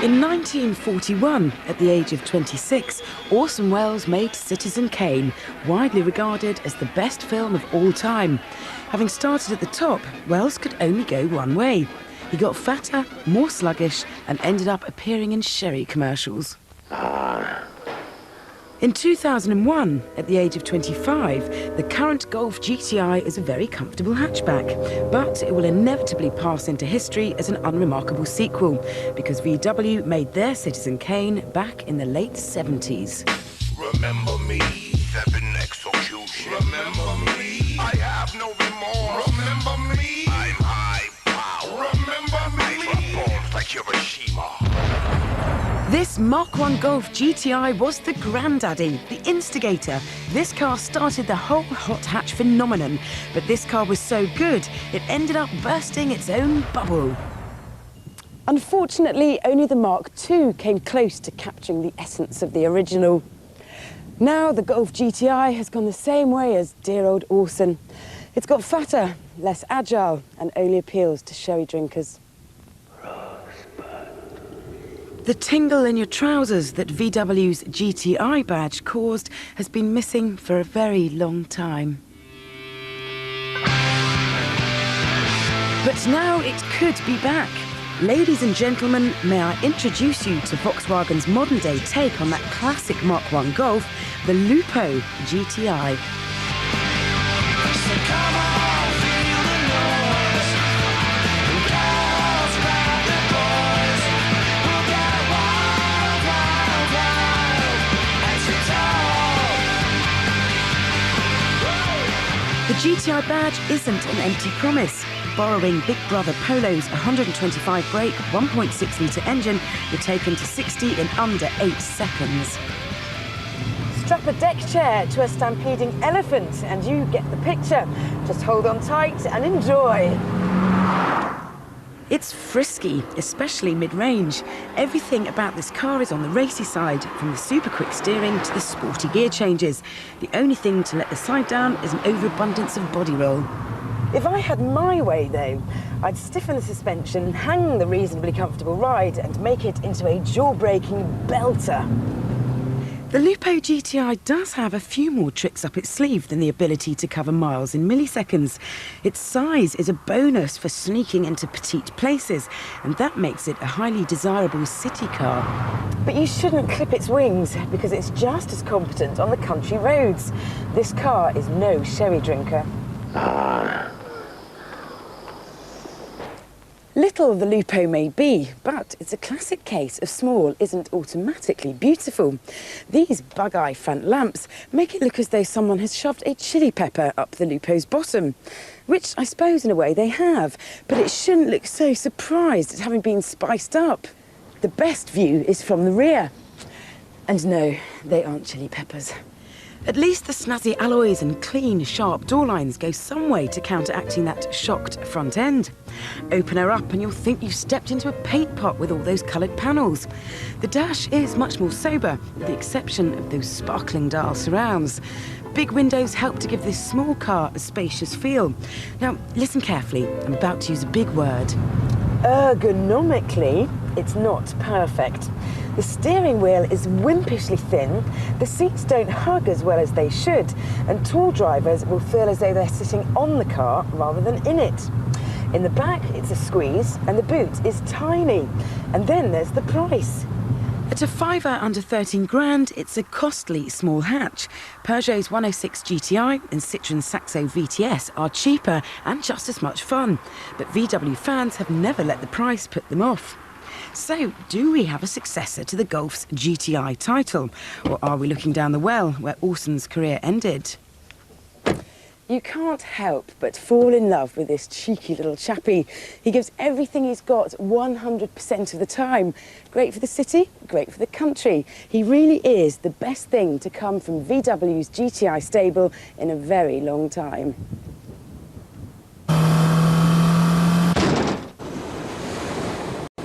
In 1941, at the age of 26, Orson Welles made Citizen Kane, widely regarded as the best film of all time. Having started at the top, Welles could only go one way. He got fatter, more sluggish, and ended up appearing in sherry commercials. In 2001, at the age of 25, the current Golf GTI is a very comfortable hatchback, but it will inevitably pass into history as an unremarkable sequel, because VW made their Citizen Kane back in the late 70s. Remember me, stepping execution. Remember me, I have no remorse. Remember me, I'm high power. Remember me, I drop bombs like Hiroshima. This Mark I Golf GTI was the granddaddy, the instigator. This car started the whole hot hatch phenomenon, but this car was so good, it ended up bursting its own bubble. Unfortunately, only the Mark II came close to capturing the essence of the original. Now the Golf GTI has gone the same way as dear old Orson. It's got fatter, less agile, and only appeals to sherry drinkers. The tingle in your trousers that VW's GTI badge caused has been missing for a very long time. But now it could be back. Ladies and gentlemen, may I introduce you to Volkswagen's modern-day take on that classic Mark I Golf, the Lupo GTI. So come on, feel the noise. Girls, grab the boys. We'll get wild, wild, wild. As we talk. The GTI badge isn't an empty promise. Borrowing Big Brother Polo's 125 brake, 1.6-litre engine, you're taken to 60 in under 8 seconds. Strap a deck chair to a stampeding elephant and you get the picture. Just hold on tight and enjoy. It's frisky, especially mid-range. Everything about this car is on the racy side, from the super quick steering to the sporty gear changes. The only thing to let the side down is an overabundance of body roll. If I had my way, though, I'd stiffen the suspension, hang the reasonably comfortable ride and make it into a jaw-breaking belter. The Lupo GTI does have a few more tricks up its sleeve than the ability to cover miles in milliseconds. Its size is a bonus for sneaking into petite places, and that makes it a highly desirable city car. But you shouldn't clip its wings, because it's just as competent on the country roads. This car is no sherry drinker. Little the Lupo may be, but it's a classic case of small isn't automatically beautiful. These bug-eye front lamps make it look as though someone has shoved a chili pepper up the Lupo's bottom, which I suppose in a way they have, but it shouldn't look so surprised at having been spiced up. The best view is from the rear. And no, they aren't chili peppers. At least the snazzy alloys and clean, sharp door lines go some way to counteracting that shocked front end. Open her up and you'll think you've stepped into a paint pot with all those coloured panels. The dash is much more sober, with the exception of those sparkling dial surrounds. Big windows help to give this small car a spacious feel. Now, listen carefully, I'm about to use a big word. Ergonomically, it's not perfect. The steering wheel is wimpishly thin, the seats don't hug as well as they should, and tall drivers will feel as though they're sitting on the car rather than in it. In the back, it's a squeeze, and the boot is tiny. And then there's the price. At a fiver under 13 grand, it's a costly small hatch. Peugeot's 106 GTI and Citroën Saxo VTS are cheaper and just as much fun. But VW fans have never let the price put them off. So, do we have a successor to the Golf's GTI title? Or are we looking down the well where Orson's career ended? You can't help but fall in love with this cheeky little chappie. He gives everything he's got 100% of the time. Great for the city, great for the country. He really is the best thing to come from VW's GTI stable in a very long time.